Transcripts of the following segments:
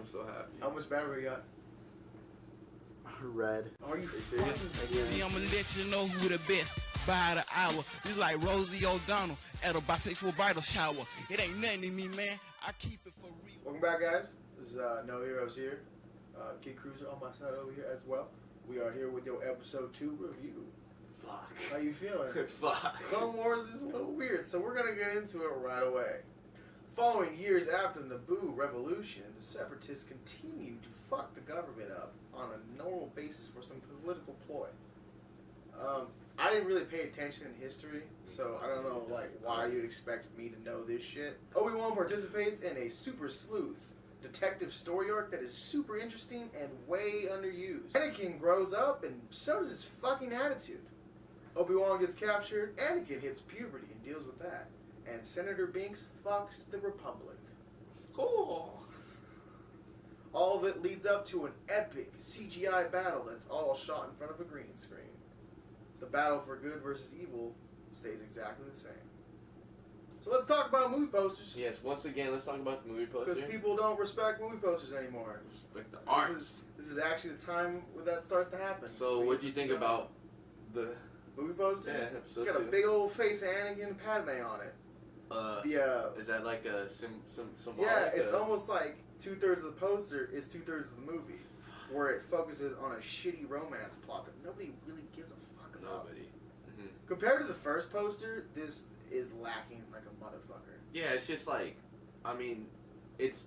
I'm so happy. How much battery you got? Red. Are you fucking serious? See, I'ma let you know who the best by the hour. This like Rosie O'Donnell at a bisexual bridal shower. It ain't nothing to me, man. I keep it for real. Welcome back, guys. This is No Heroes Here. Kid Cruiser on my side over here as well. We are here with your episode 2 review. Fuck. How you feeling? Fuck. Clone Wars is a little weird, so we're gonna get into it right away. Following years after the Naboo Revolution, the Separatists continued to fuck the government up on a normal basis for some political ploy. I didn't really pay attention in history, so I don't know why you'd expect me to know this shit. ObiWan participates in a super sleuth detective story arc that is super interesting and way underused. Anakin grows up, and so does his fucking attitude. Obi-Wan gets captured, Anakin hits puberty and deals with that. And Senator Binks fucks the Republic. Oh. All of it leads up to an epic CGI battle that's all shot in front of a green screen. The battle for good versus evil stays exactly the same. So let's talk about movie posters. Yes, once again, let's talk about the movie poster. Because people don't respect movie posters anymore. Respect the arts. This is actually the time when that starts to happen. So what do you think about the movie poster? Yeah, episode It's got 2. a big old face of Anakin and Padme on it. Is that like a symbolic? Yeah, it's almost like 2/3 of the poster is 2/3 of the movie, where it focuses on a shitty romance plot that nobody really gives a fuck about. Nobody. Mm-hmm. Compared to the first poster, this is lacking like a motherfucker. Yeah, it's just like, I mean, it's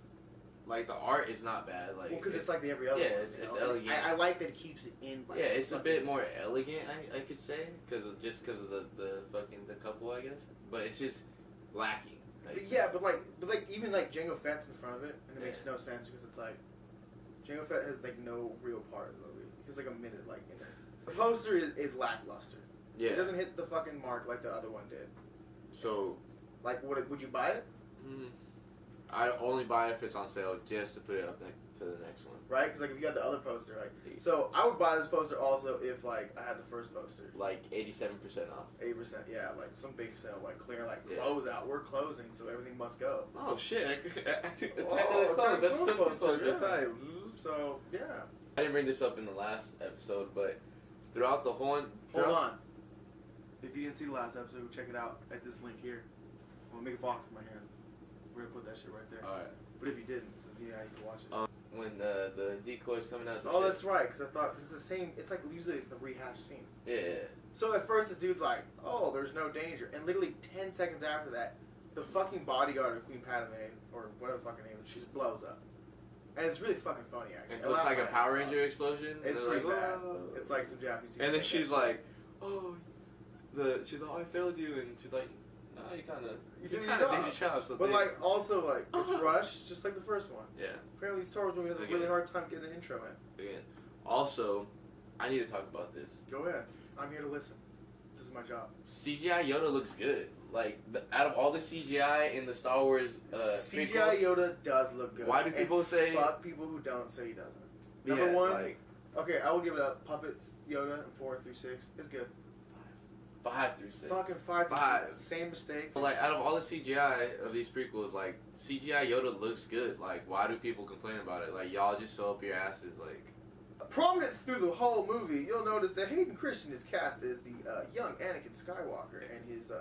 like the art is not bad. Like, well, because it's like the every other. Yeah, one, it's elegant. elegant. I like that it keeps it in. Like, yeah, it's a bit more elegant, I could say, because of the couple, I guess. But it's just lacking. But even like Jango Fett's in front of it, and it makes no sense because it's like Jango Fett has like no real part of the movie. He's like a minute like in it. The poster is lackluster. Yeah, it doesn't hit the fucking mark like the other one did. So, like, would you buy it? I'd only buy it if it's on sale, just to put it up to the next one. Right? Because like if you had the other poster, like, so I would buy this poster also if like I had the first poster. Like 87% off. 8%, yeah, like some big sale, like clear, like close out. We're closing, so everything must go. Oh shit! So yeah. I didn't bring this up in the last episode, but throughout the whole hold on. If you didn't see the last episode, check it out at this link here. I'm gonna make a box in my hand. We're gonna put that shit right there. All right. But if you didn't, so yeah, you can watch it. When the decoy's coming out. Oh, that's right. Because I thought it's the same. It's like usually the rehashed scene. Yeah. So at first, this dude's like, "Oh, there's no danger," and literally 10 seconds after that, the fucking bodyguard of Queen Padme, or whatever the fucking name is, she just blows up, and it's really fucking funny. Actually, it looks like a Power Ranger explosion. It's pretty bad. It's like some Japanese. And then she's like, "Oh, she's like, oh, I failed you," and she's like, "No, you kind of did your job." So but like, also like, it's rushed, just like the first one. Yeah. Apparently, Star Wars movie has a really hard time getting an intro in. Again. Also, I need to talk about this. Go ahead. I'm here to listen. This is my job. CGI Yoda looks good. Like, out of all the CGI in the Star Wars CGI prequels, Yoda does look good. Why do people say... Fuck people who don't say he doesn't. Yeah, Number one, like, okay, I will give it up. Puppets Yoda in 4 through 6 is good. 5 through 6. Fucking 5 through 6. Same mistake. But like, out of all the CGI of these prequels, like, CGI Yoda looks good. Like, why do people complain about it? Like, y'all just sew up your asses, like... Prominent through the whole movie, you'll notice that Hayden Christensen is cast as the young Anakin Skywalker and his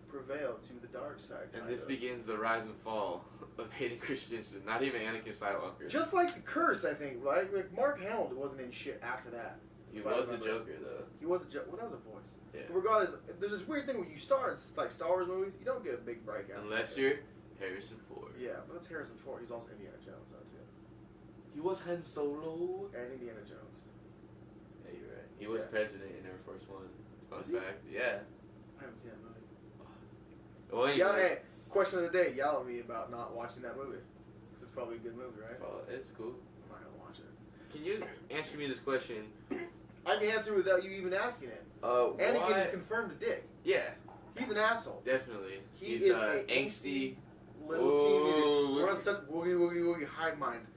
prevail to the dark side. And this begins the rise and fall of Hayden Christensen, not even Anakin Skywalker. Just like the Curse, I think. Like Mark Hamill wasn't in shit after that. He was the Joker, though. He was a Joker. Well, that was a voice. Yeah. But regardless, there's this weird thing when you start like Star Wars movies, you don't get a big breakout. Unless you're Harrison Ford. Yeah, but that's Harrison Ford. He's also Indiana Jones, though, too. He was Han Solo. And Indiana Jones. Yeah, you're right. He was president in Air Force One. Fun fact. Yeah. I haven't seen that movie. Well, anyway. Yeah, hey, question of the day. Yell at me about not watching that movie. Because it's probably a good movie, right? Oh, it's cool. I'm not going to watch it. Can you answer me this question? I can answer without you even asking it. Anakin is confirmed a dick. Yeah. He's an asshole. Definitely. He's is a angsty little teeny. We're on such woogie hive mind.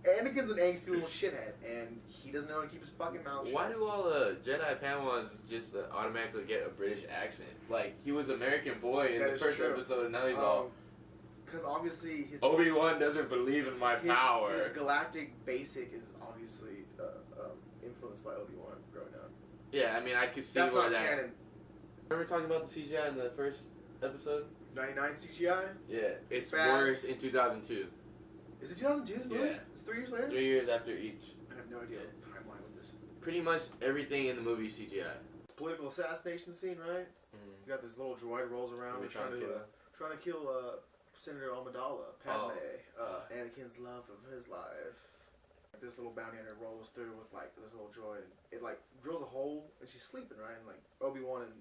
Anakin's an angsty little shithead, and he doesn't know how to keep his fucking mouth shut. Why do all the Jedi Padawans just automatically get a British accent? Like, he was American boy in the first episode, and now he's all... Because obviously his Obi-Wan doesn't believe in my power. His galactic basic is obviously influenced by Obi-Wan growing up. Yeah, I mean, I could see That's where not that. canon. Remember talking about the CGI in the first episode? 99 CGI? Yeah, it's bad. worse in 2002. Is it 2002 this movie? Yeah. It's 3 years later? 3 years after each. I have no idea the timeline with this. Pretty much everything in the movie is CGI. It's a political assassination scene, right? You got this little droid rolls around. They're trying to kill Senator Amidala, Padme, Anakin's love of his life. This little bounty hunter rolls through with like this little droid. It like drills a hole and she's sleeping, right? And like Obi-Wan and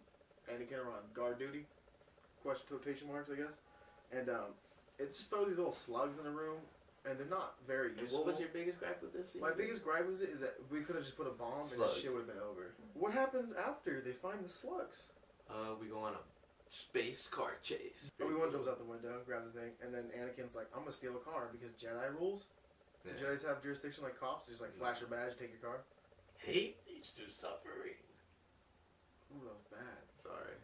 Anakin are on guard duty. Quotation marks, I guess. And it just throws these little slugs in the room, and they're not very useful. What was your biggest gripe with this scene? My biggest gripe with it is that we could have just put a bomb and this shit would have been over. What happens after they find the slugs? We go on a space car chase. Obi-Wan jumps out the window, grabs the thing, and then Anakin's like, I'm gonna steal a car because Jedi rules. Yeah. Jedis have jurisdiction like cops. Just like flash your badge, take your car. Hate leads to suffering. Ooh, that was bad. Sorry.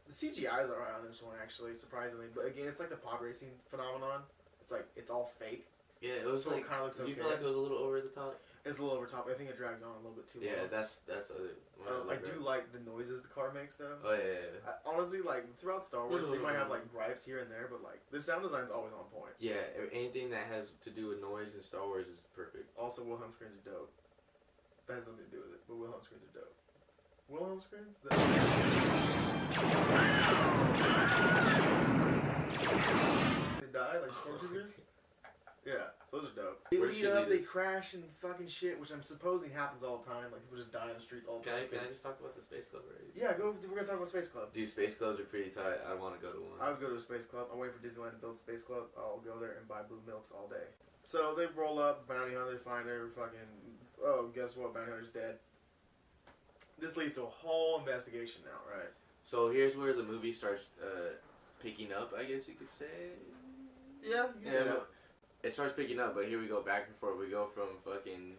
The CGI is alright on this one, actually, surprisingly. But again, it's like the pod racing phenomenon. It's like, it's all fake. Yeah, it was so like, it kind of looks okay. you feel like it was a little over the top? It's a little over top. I think it drags on a little bit too long. Yeah, that's I do like the noises the car makes, though. Oh, yeah. Honestly, like, throughout Star Wars, they might have, like, gripes here and there, but, like, the sound design's always on point. Yeah, anything that has to do with noise in Star Wars is perfect. Also, Wilhelm screens are dope. That has nothing to do with it, but Wilhelm screens are dope. Wilhelm screens? They die, like stormtroopers? Yeah, so those are dope. They lead up, they crash and fucking shit, which I'm supposing happens all the time. Like, people just die in the streets all the time. Can I just talk about the Space Club already? Yeah, we're gonna talk about Space Club. Dude, Space Clubs are pretty tight. I want to go to one. I would go to a Space Club. I'm waiting for Disneyland to build a Space Club. I'll go there and buy Blue Milks all day. So they roll up, bounty hunter, they find her, fucking, oh, guess what, bounty hunter's dead. This leads to a whole investigation now, right? So here's where the movie starts picking up, I guess you could say. Yeah, you can say that. It starts picking up, but here we go back and forth. We go from fucking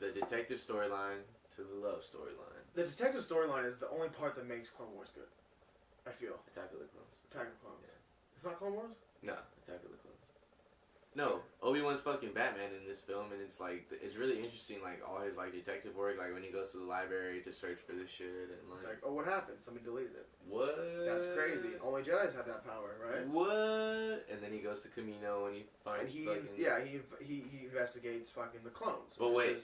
the detective storyline to the love storyline. The detective storyline is the only part that makes Clone Wars good, I feel. Attack of the Clones. Attack of the Clones. Yeah. It's not Clone Wars? No, Attack of the Clones. No, Obi-Wan's fucking Batman in this film, and it's like, it's really interesting, like, all his, like, detective work, like, when he goes to the library to search for this shit, and, like, oh, what happened? Somebody deleted it. What? That's crazy. Only Jedis have that power, right? What? And then he goes to Camino, and he finds he investigates fucking the clones. But wait,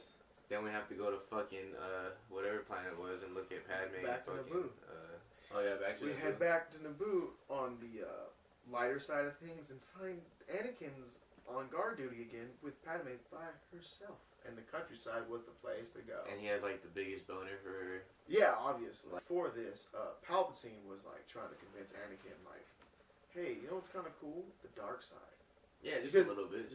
then we have to go to fucking, whatever planet it was, and look at Padme. Back to Naboo. Oh yeah, back to Naboo. We head back to Naboo on the, lighter side of things, and find Anakin's on guard duty again with Padme by herself, and the countryside was the place to go. And he has like the biggest boner for her. Yeah, obviously. For this, Palpatine was like trying to convince Anakin, like, hey, you know what's kind of cool? The dark side. Yeah, just a little bit.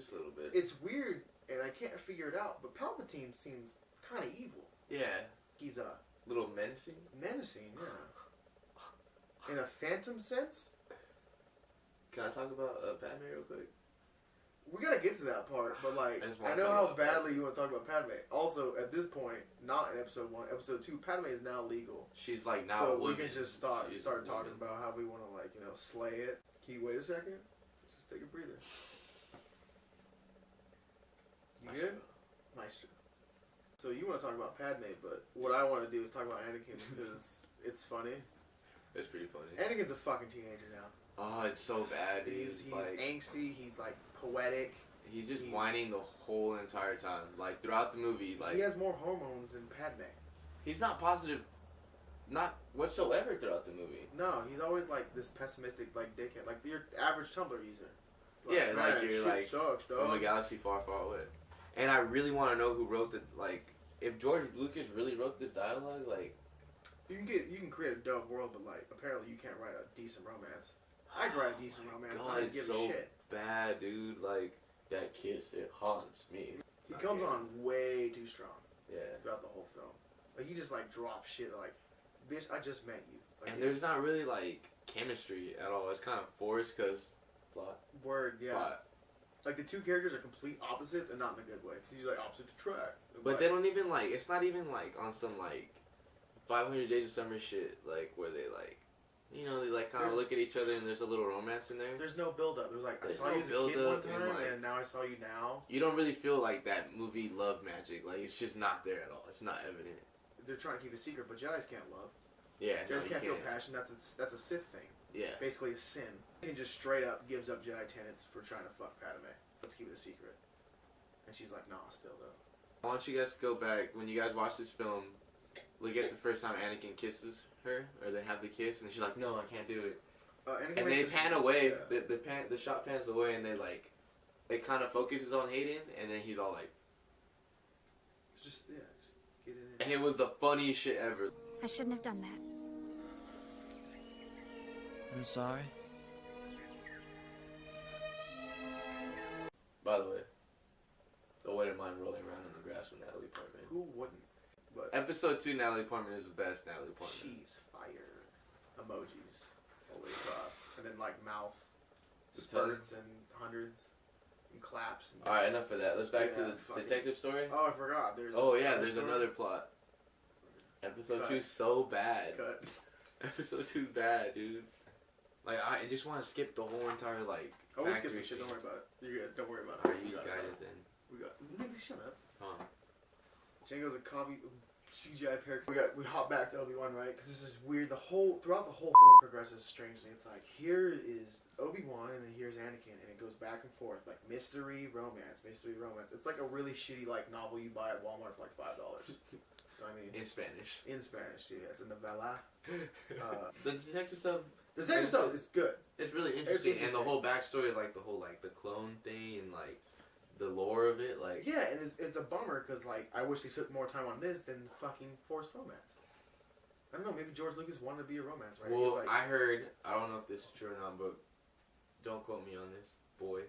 It's weird, and I can't figure it out, but Palpatine seems kind of evil. Yeah. He's a little menacing. Menacing, yeah. In a phantom sense. Can I talk about Padme real quick? We gotta get to that part, but like, I know how badly you want to talk about Padme. Also, at this point, not in episode 1, episode 2, Padme is now legal. She's like now so a woman. We can just start talking about how we want to, like, you know, slay it. Can you wait a second? Just take a breather. You good? Maestro. So you want to talk about Padme, but what I want to do is talk about Anakin because it's funny. It's pretty funny. Anakin's a fucking teenager now. Oh, it's so bad. He's like, angsty. He's like poetic. He's just whining the whole entire time. Like throughout the movie, like he has more hormones than Padme. He's not positive, not whatsoever throughout the movie. No, he's always like this pessimistic, like dickhead, like your average Tumblr user. Like, yeah, like you're like sucks, from a galaxy far, far away. And I really want to know who wrote the if George Lucas really wrote this dialogue, like. You can create a dope world, but like apparently you can't write a decent romance. I can write a decent romance. God, I don't give a shit. Bad, dude. Like that kiss, it haunts me. He comes on way too strong. Yeah. Throughout the whole film, like he just like drops shit like, bitch, I just met you. Like, and there's not really like chemistry at all. It's kind of forced because plot. Word, yeah. Plot. Like the two characters are complete opposites, and not in a good way. Cause he's like opposite attract. But they don't even like. It's not even like on some like 500 Days of Summer shit, like where they like You know, they like kind of look at each other and there's a little romance in there. There's no build up. It was like I There's saw no you as a build kid up one and, time, like, and now I saw you now. You don't really feel like that movie love magic. Like it's just not there at all. It's not evident. They're trying to keep a secret, but Jedi's can't love. Yeah, no, Jedi's you can't feel passion. That's a Sith thing. Yeah. Basically a sin. He just straight up gives up Jedi tenets for trying to fuck Padme. Let's keep it a secret. And she's like, nah, still though. I want you guys to go back when you guys watch this film. Look at the first time Anakin kisses her, or they have the kiss, and she's like, "No, I can't do it." Anakin And they makes pan this- away. yeah. The shot pans away, and they like, it kind of focuses on Hayden, and then he's all like, just get it in. and it was the funniest shit ever. I shouldn't have done that. I'm sorry. By the way, I wouldn't mind rolling around in the grass with Natalie Portman. Who wouldn't? But Episode 2, Natalie Portman is the best Natalie Portman. she's fire. Emojis all the way across, and then like mouth The spurts and hundreds and claps. And Alright, enough of that. Let's back to Yeah, the fucking- detective story. Oh, I forgot. There's There's story. another plot. Episode Cut. 2 so bad. Cut. Episode 2's bad, dude. Like, I just want to skip the whole entire, like, Oh, we'll skip factory some shit. Don't scene. worry about it. You're good. Don't worry about it. Alright, you got got it. it then. We got. Nigga, shut up. Come on. Django's a copy CGI character. We hop back to ObiWan, right? Because this is weird. Throughout the whole film progresses strangely. It's like here is ObiWan and then here's Anakin, and it goes back and forth like mystery, romance, mystery, romance. It's like a really shitty like novel you buy at Walmart for like $5. You know what I mean? In Spanish. In Spanish, too. Yeah, it's a novella. The detective stuff, The detective stuff is good. it's really interesting. And the interesting. whole backstory, like, the clone thing and, like, the lore of it, like... Yeah, and it's a bummer because like I wish they took more time on this than fucking forced romance. I don't know. Maybe George Lucas wanted to be a romance writer. Well, He's like, I heard, I don't know if this is true or not, but don't quote me on this, boy.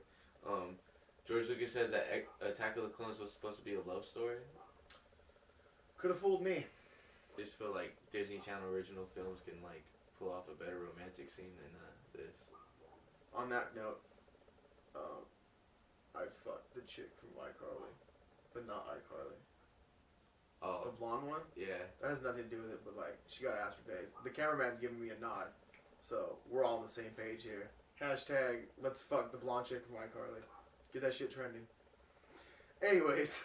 George Lucas says that Attack of the Clones was supposed to be a love story. could have fooled me. I just feel like Disney Channel original films can, like, pull off a better romantic scene than this. On that note, I'd fuck the chick from iCarly, but not iCarly. Oh, The blonde one? yeah. That has nothing to do with it, but like, she got asked for days. The cameraman's giving me a nod, so we're all on the same page here. Hashtag, let's fuck the blonde chick from iCarly. Get that shit trending. Anyways,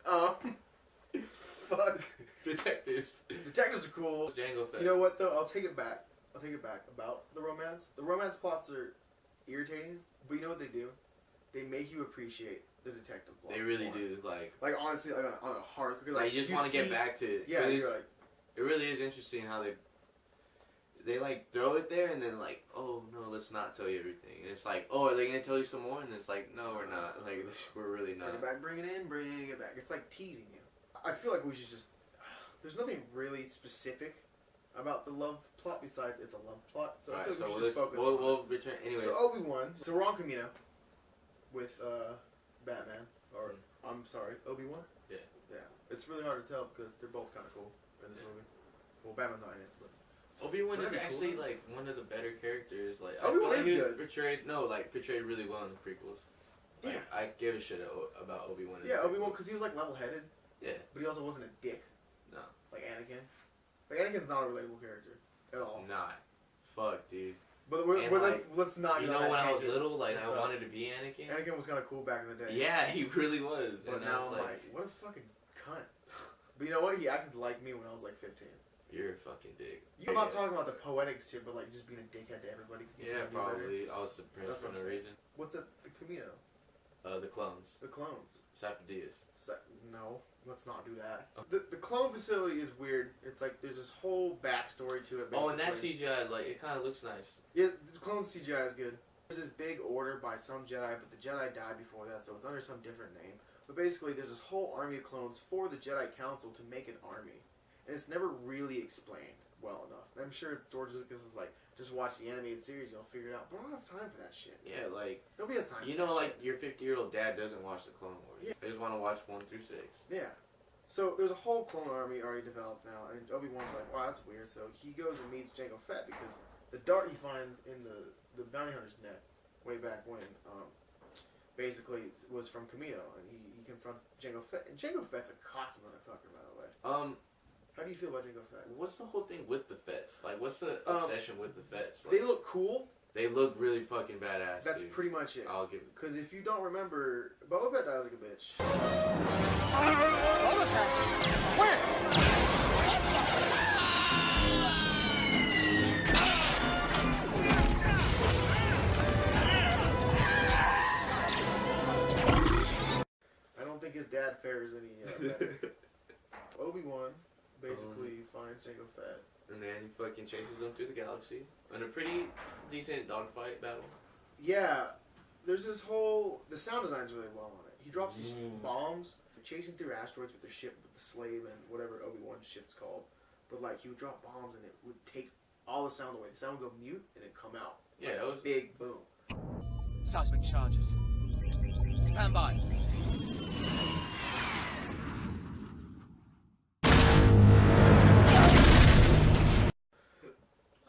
fuck. Detectives. Detectives are cool. Django Fett. You know what though? I'll take it back about the romance. The romance plots are irritating, but you know what they do? They make you appreciate the detective plot. They really more. do, like... Like honestly, like, on a hard. Like, you just want to get back to it. Yeah, 'Cause you're like, it really is interesting how they like throw it there and then like, oh no, let's not tell you everything. And it's like, oh, are they gonna tell you some more? And it's like, no, we're not. Like, we're really not. bring it in, bring it back. It's like teasing you. I feel like we should just. There's nothing really specific about the love plot besides it's a love plot. So I Alright, feel like so we should just focus on. we'll return anyways. So Obi-Wan. So we're on Camino with Batman, or I'm sorry, Obi-Wan. Yeah. Yeah. It's really hard to tell because they're both kind of cool in this movie. Well, Batman's not in it, but Obi-Wan is Wouldn't it be actually cool? like one of the better characters. Like Obi-Wan I feel like is he was good. portrayed really well in the prequels. Like, Yeah. I give a shit about Obi-Wan. in yeah, the Obi-Wan prequels. because he was like level-headed, Yeah. but he also wasn't a dick. No. Like Anakin. Like Anakin's not a relatable character at all. Not. Fuck, dude. But And, like, let's not. You go know on when that I was tangent. little, like I What's up? wanted to be Anakin. Anakin was kind of cool back in the day. Yeah, he really was. But and I now was I'm like, what a fucking cunt. But you know what? He acted like me when I was like 15. you're a fucking dick. I'm not talking about the poetics here, but like just being a dickhead to everybody. 'Cause you Yeah, can't do better. probably. I was suppressed That's for what no I'm saying. reason. What's at the Camino? The clones. The clones. Sapadias. No, let's not do that. The clone facility is weird. It's like there's this whole backstory to it. Basically. Oh, and that CGI, like, it kind of looks nice. Yeah, the clone CGI is good. There's this big order by some Jedi, but the Jedi died before that, so it's under some different name. But basically, there's this whole army of clones for the Jedi Council to make an army. And it's never really explained well enough. And I'm sure it's George Lucas is like, just watch the animated series, you'll figure it out. But I don't have time for that shit. Yeah, like, Nobody has time you for know, that like, shit. your 50-year-old dad doesn't watch the Clone Wars. Yeah. They just want to watch 1 through 6. Yeah. So there's a whole clone army already developed now, and Obi-Wan's like, wow, that's weird. So he goes and meets Jango Fett because the dart he finds in the bounty hunter's net way back when, basically was from Camino, and he confronts Jango Fett. And Jango Fett's a cocky motherfucker, by the way. How do you feel about Jango Fett? What's the whole thing with the Fets? Like, what's the obsession with the Fets? Like, They look cool. they look really fucking badass. That's dude. pretty much it. I'll give it. Because if you don't remember, Boba Fett dies like a bitch. Boba Fett? Where? I don't think his dad fares any better. ObiWan basically finds Jango Fett. And then he fucking chases them through the galaxy in a pretty decent dogfight battle. Yeah, there's this whole... The sound design's really well on it. He drops these bombs, chasing through asteroids with the ship, with the slave and whatever Obi-Wan's ship's called. But like, he would drop bombs and it would take all the sound away. The sound would go mute and then come out. Yeah, Like, it was big boom. Seismic charges. Stand by.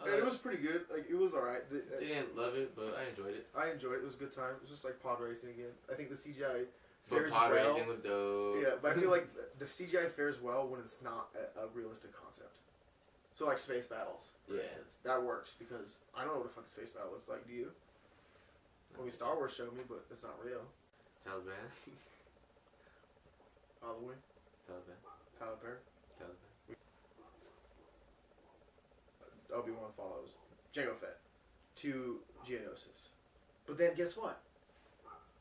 And it was pretty good. Like, it was alright. Didn't love it, but I enjoyed it. I enjoyed it. It was a good time. It was just like pod racing again. I think the CGI But fares pod well. racing was dope. Yeah, but I feel like the CGI fares well when it's not a realistic concept. So like space battles, for Yeah. instance, that works because I don't know what a fucking space battle looks like. Do you? I mean, Star Wars showed me, but it's not real. Taliban. All the way. Taliban. Tyler Perry. Taliban. Obi-Wan follows Jango Fett to Geonosis. But then guess what?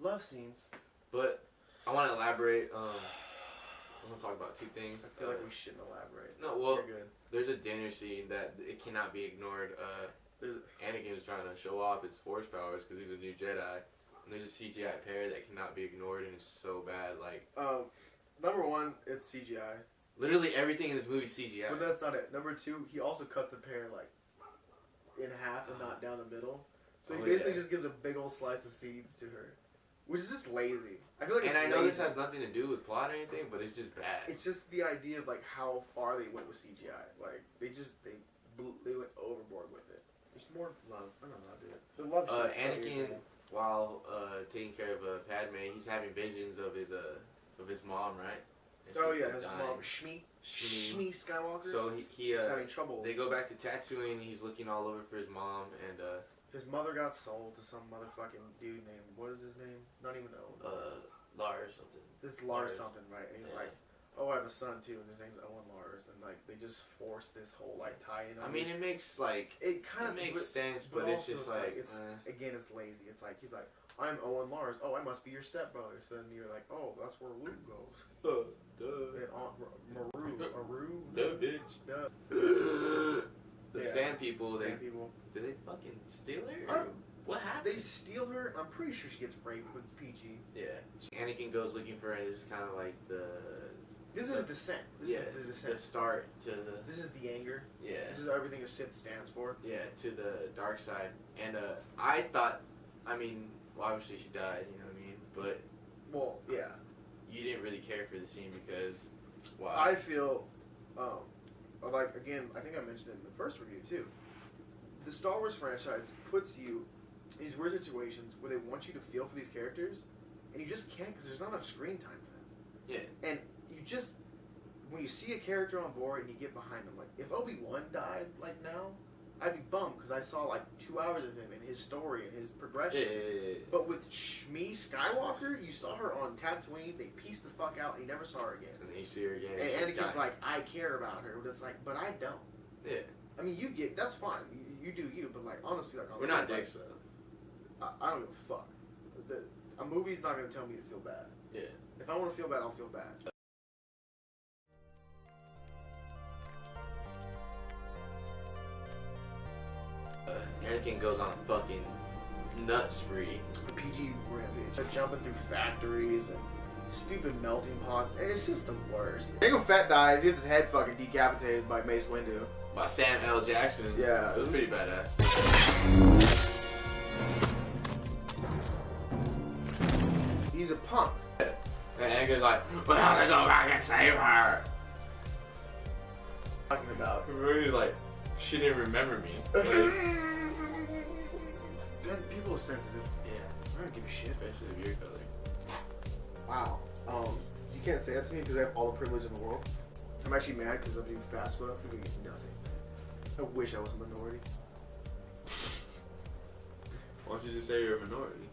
Love scenes. But I want to elaborate. I'm gonna talk about two things. I feel like we shouldn't elaborate. No, well, You're good. there's a dinner scene that it cannot be ignored. Anakin's trying to show off his force powers because he's a new Jedi. And there's a CGI pair that cannot be ignored, and it's so bad. Like, Number one, it's CGI. literally everything in this movie is CGI. But that's not it. Number two, he also cuts the pear like in half and not down the middle. So he basically just gives a big old slice of seeds to her, which is just lazy. I feel like And it's I know lazy. this has nothing to do with plot or anything, but it's just bad. It's just the idea of like how far they went with CGI. Like they went overboard with it. There's more love. I don't know, dude. The love shit is so Anakin, irritating. while taking care of Padme, he's having visions of his mom, right? And Oh she's yeah, his dying. mom Shmi Skywalker. So he he's having trouble. They go back to Tatooine. He's looking all over for his mom, and His mother got sold to some motherfucking dude named, what is his name? Not even know. Lars something. This Lars something, right? And he's like, oh, I have a son too, and his name's Owen Lars, and like they just force this whole like tie-in. I mean, it makes like it kind of makes sense, but it's also just like it's again, it's lazy. It's like he's like, I'm Owen Lars. Oh, I must be your stepbrother. So then you're like, oh, that's where Luke goes. And Aunt Maru, No, bitch. duh. The Yeah. Sand People. Sand people. Did they fucking steal her? Or what happened? They steal her. I'm pretty sure she gets raped when it's PG. Yeah. Anakin goes looking for her. And this is kind of like This is Descent. This is the the Descent. start to the This is the anger. yeah. This is everything a Sith stands for. Yeah, to the dark side. And I thought, I mean, well, obviously she died, you know what I mean? But Well, yeah. you didn't really care for the scene because, wow. I feel, like, again, I think I mentioned it in the first review too. The Star Wars franchise puts you in these weird situations where they want you to feel for these characters, and you just can't because there's not enough screen time for them. Yeah. And you just, when you see a character on board and you get behind them, like, if Obi-Wan died, like, now, I'd be bummed because I saw, like, 2 hours of him and his story and his progression. Yeah. But with Shmi Skywalker, you saw her on Tatooine, they pieced the fuck out, and you never saw her again. And then you see her again. And she Anakin's died. like, I care about her, but it's like, but I don't. Yeah. I mean, you get, that's fine, you do you, but like, honestly, like, We're not dicks, though. I don't give a fuck. A movie's not gonna tell me to feel bad. Yeah. If I want to feel bad, I'll feel bad. Anakin goes on a fucking nut spree. A PG rampage. Jumping through factories and stupid melting pots, and it's just the worst. Jango Fett dies, he gets his head fucking decapitated by Mace Windu. By Sam L. Jackson. Yeah. It was pretty badass. He's a punk. And Anakin's like, we have to go back and save her. Talking about. He's like, she didn't remember me. Like, Man, people are sensitive. yeah. I don't give a shit. Especially if you're color. Wow. You can't say that to me because I have all the privilege in the world. I'm actually mad because I'm doing FAFSA. I'm gonna get nothing. I wish I was a minority. Why don't you just say you're a minority?